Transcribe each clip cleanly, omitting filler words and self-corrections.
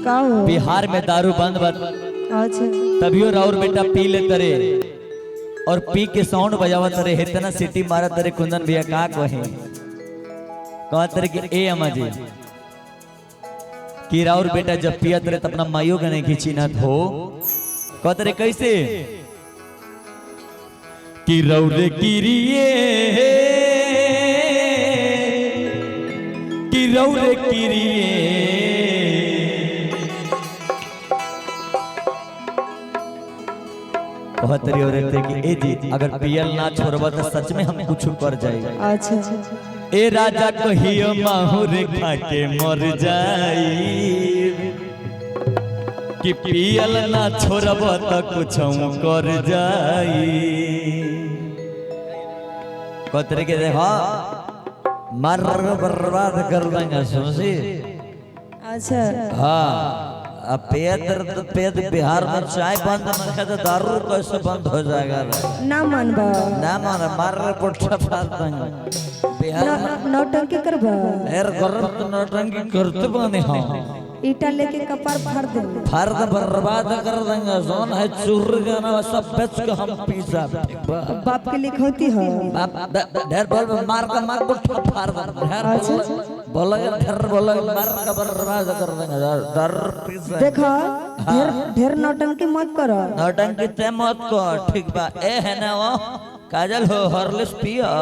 का हो? बिहार में दारू बंद बंद अच्छा तभियो राउर बेटा पी ले तरे और पी के साउंड बजावा तरे इतना सिटी मारा तरे कुंदन भैया का कहे कहा तरे कि ए अम्मा जी कि राउर बेटा जब पिया तरे तो अपना माइयों का नहीं खींची ना हो कहा तरे कैसे कि रौरे किरिए कि रौरे किरिए बहुत रही औरत कि ए जी अगर पियल ना छोड़बा तो सच में हम कुछ कर जाएगा। अच्छा ए राजा कहियो माहौर खा के मर जाई कि पियल ना छोड़बा तो कुछ कर जाई कतरे के देखा मार बर्बाद कर देंगे समझी। अच्छा हाँ अब पेद बिहार में चाय बंद न तो दारू कैसे बंद हो जाएगा ना मनबा ना मार मार पुट्ठा फाड़ देंगे बिहार में नौटंकी करबा एर गरम तो नौटंकी करते बने हाँ ईटा लेके कपार फाड़ दे फर्द बर्बाद कर देंगे जोन है चूर गाना सब बेच के हम पिज्जा बाप के लिखौती हो ढेर बोल मार का मार पुट्ठा फाड़ देंगे बोलेगा ढेर बोलेगा मार का बर्बाद कर देंगे डर पिज्जा देखो ढेर ढेर नौटंकी मत करो नौटंकी ते मत कर ठीक बा ए है ना वो काजल हो हॉर्लिक्स पियो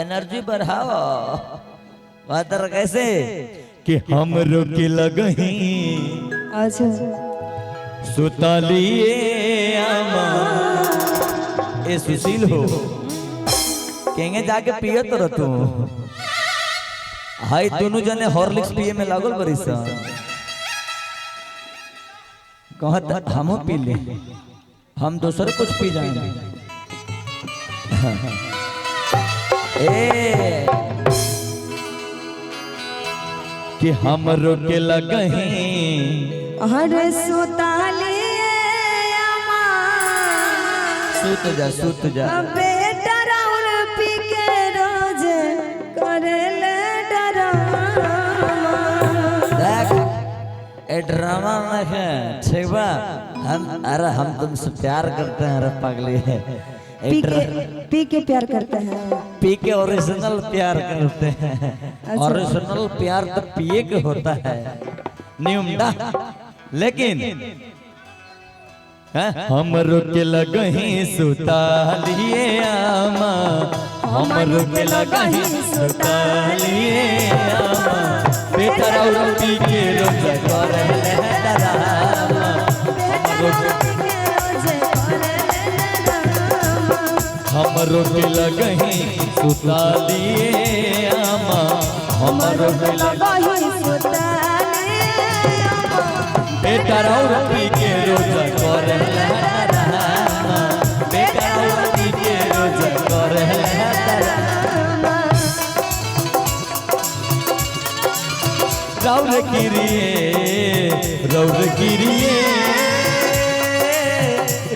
एनर्जी बढ़ाओ बातर कैसे कि हम रोके लगही अच्छा सुतालिए आमा ए सुशील हो केंगे जाके पियो तो तू हाय दोनों जने हॉर्लिक्स पिए में लागल बरिसा कहत हमो पी ले हम दूसरे कुछ पी जाएंगे ए कि हम रोके लगही अरे सुतालिए अम्मा सूत जा बेटा राउर पी के रोज करेले डरामा देख ए ड्रामा में है ठीक बा हम अरे हम तुमसे प्यार करते हैं अरे पगली है पी के प्यार करते हैं पी के ओरिजिनल प्यार करते हैं ओरिजिनल प्यार तो पिए के होता है नियमडा लेकिन हम रोके लगही सुतालिए आमा हम रोके लगही सुतालिए आमा बेटा राउर पी के रोज करे डरामा हम रोके लगही सुतालिए आमा हम रोके लगही बेटा राउर पी के रोज करे डरामा बेटा राउर पी के रोज करे डरामा राउर किरिए राउर किरिए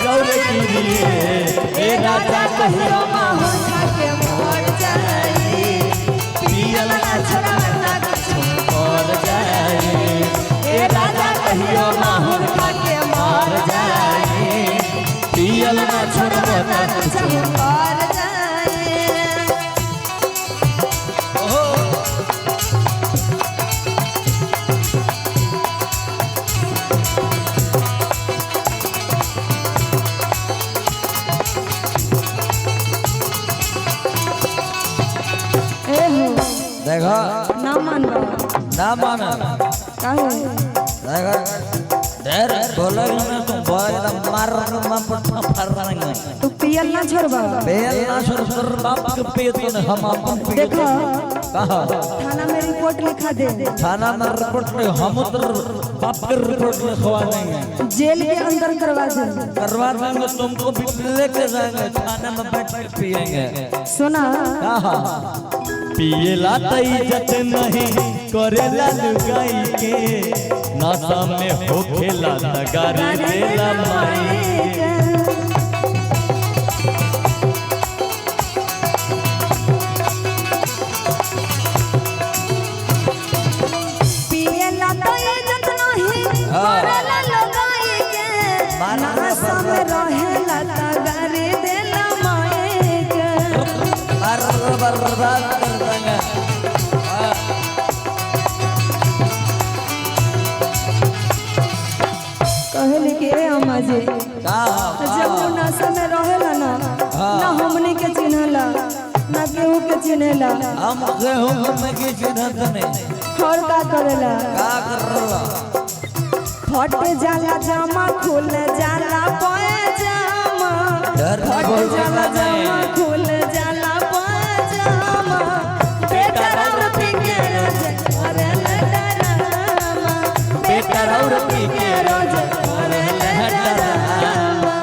राउर किरिए ए राजा कहियो माहौर खा के मर जाई पियल ना छोड़ा कुछ कर जाए ए राजा कहियो माहौर खा के मर जाए पियल ना छोड़ा कुछ कर जाए देखो ना मानबा ना माना काहे देखो ढेर बोले ना तुम बोले तो मार पुट्ठा फाड़ देंगे तू पियल ना छोड़बा बेल ना छोड़ बाप के पे तो हम अपन पे देखो कहा थाना में रिपोर्ट लिखा दे थाना में रिपोर्ट में हम उधर बाप के रिपोर्ट लिखवा देंगे जेल के अंदर करवा दे करवा देंगे तुमको भी लेके जाएंगे थाने में बैठ कर पिएंगे सुना कहा पिएला त इज्जत नहीं करेला लुगाई के नशा में होखेला त गारी देला माई के पिएला तो इज्जत नहीं करला लगाई के नासा में रहेला तगारी देला माए के बर्बाद कर देंगे। कहली के अम्मा जी का जब वो नासा में रहेला ना ना हमनी के चिन्हला ना केहू के चिन्हला हम गेहूं में की चिन्हत नहीं और का करेला का कर रहा फट जाला जामा खुल जाला पैजामा फट जाला जामा खुल जाला पैजामा बेटा और पी के रोज करेला डरामा बेटा और पी के रोज करेला डरामा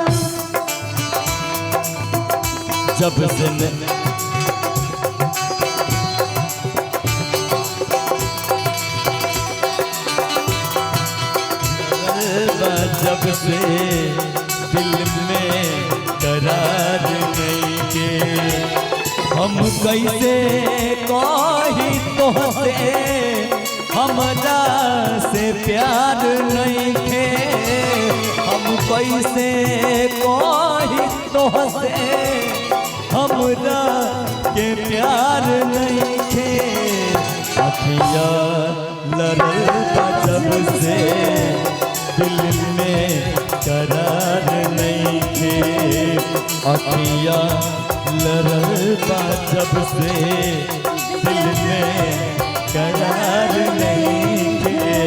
जब से जब से दिल में करार नहीं के हम कैसे कही तोहसे हमरा से प्यार नहीं के हम कैसे कही तोहसे हमरा के प्यार नहीं के अखिया लड़ल जब से दिल में करार नहीं थे अखिया लड़ल जब से दिल में करार नहीं थे।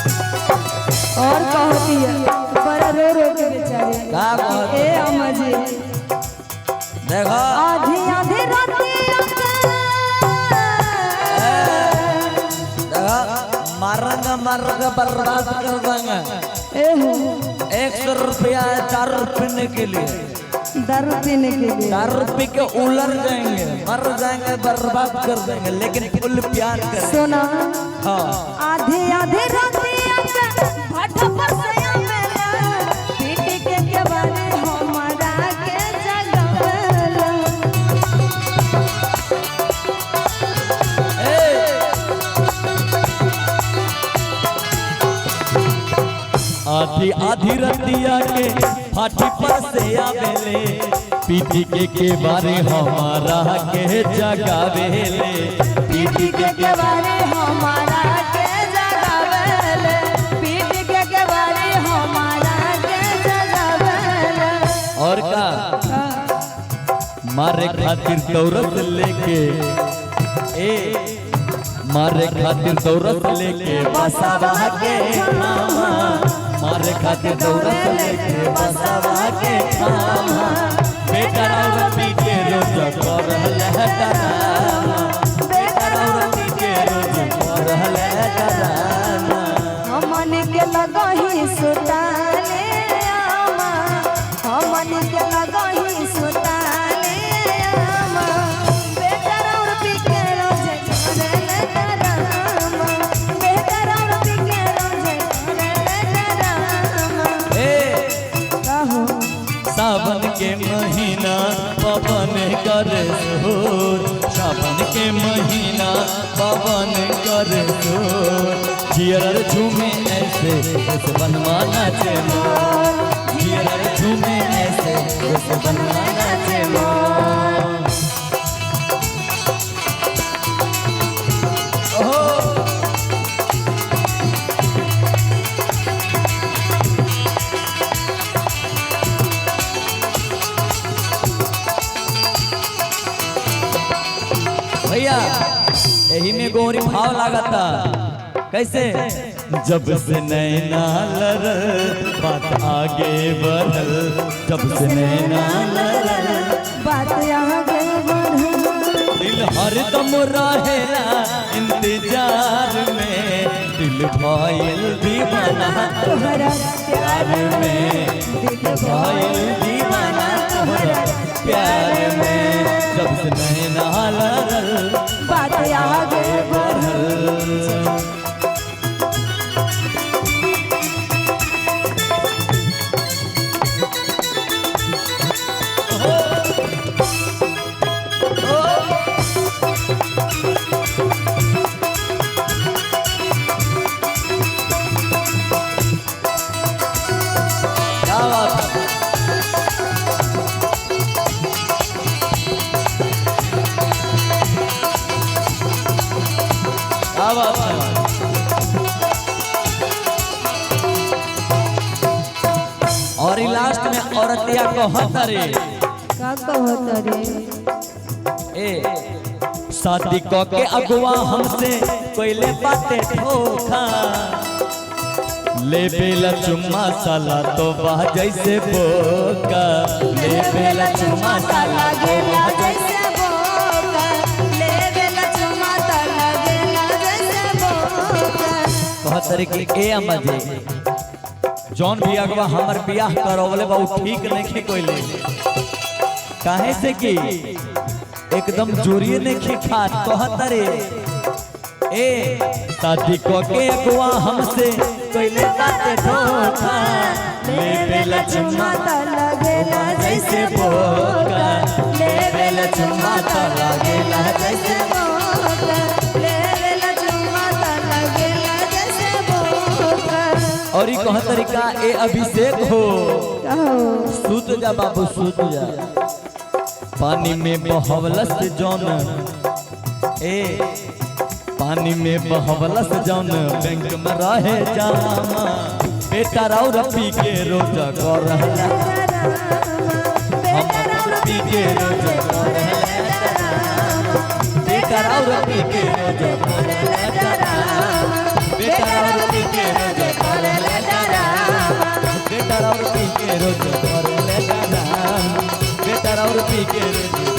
और कहती है बड़ा रो रो के बेचारे का कहती ए अम्मा जी देखो आधी आधी रातियों मारेंगे मारेंगे बर्बाद कर देंगे। ए हो 100 रुपया 4 पीने के लिए दारू पीने के लिए 4 पी के उलर जाएंगे मर जाएंगे बर्बाद कर देंगे लेकिन फुल प्यार कर सोना हाँ आधी आधी रातियों भट पर सया मेला पीटी के बारे हमारा के जगवेला आधी आधी रतिया के फाटी पर से आवेले पीटी के बारे हमारा के जगावेले पीटी के बारे हमारा के जगावेले पीटी के बारे हमारा के जगावेले और का मारे खातिर दौरत लेके ए मारे खातिर दौरत लेके बसावा के खामा मारे खातिर दौरत लेके बसावा के खामा बेटा रवती के रोज करल डरामा बेटा रवती के रोज करल डरामा हमन के लगही सुताले आमा हमन के लगही सुताले आमा बेटा और पी के रोज करेले डरामा बेटा और पी के रोज करेले डरामा ए काहो सावन के महीना पवन कर सोर सावन के महीना पवन कर सोर जियर झूमे ऐसे बनवाना चे मोर जियर झूमे ऐसे बनवाना चे मोर भैया यही में गोरी भाव लागता कैसे जब से नैना लड़ल बात आगे बढ़ल जब से नैना लड़ल बात आगे बढ़ल दिल हरदम रहेला इंतजार में दिल भइल दीवाना तोहरा प्यार में दिल भइल दीवाना तोहरा प्यार में जब से नैना लड़ल बात आगे बढ़ल औरतिया कहत रे का कहत रे ए शादी क के अगुआ हमसे कोइले बाटे धोखा ले बेला चुम्मा साला तो बा जैसे बोका ले बेला चुम्मा साला तो बा जैसे कहतरी कि ए अम्मा जी जौन भी अगवा हमर बियाह करवले बा उ ठीक नहीं कोइले काहे से कि एकदम जोरिए नहीं खात कहतरे ए शादी को के अगवा हमसे कोइले बाटे धोखा ले बेला चुम्मा त लगेला जैसे बोका ले बेला चुम्मा त लगेला जैसे बोका लेवेला चुम्मा त लगेला जैसे बोका और ई कह तरीका ए अभिषेक हो कहो सूत जा बाबू सूत जा पानी में बहवलस जौन ए पानी में बहवलस जौन बैंक में रहे जामा बेटा राव रपी के रोज कर रहला हम रपी के रोज कर रहला बेटा राव रपी के रोज कर रहला बेटा राव रपी के रोज कर रहला बेटा राव रपी के रोज कर रहला बेटा राव रपी के रोज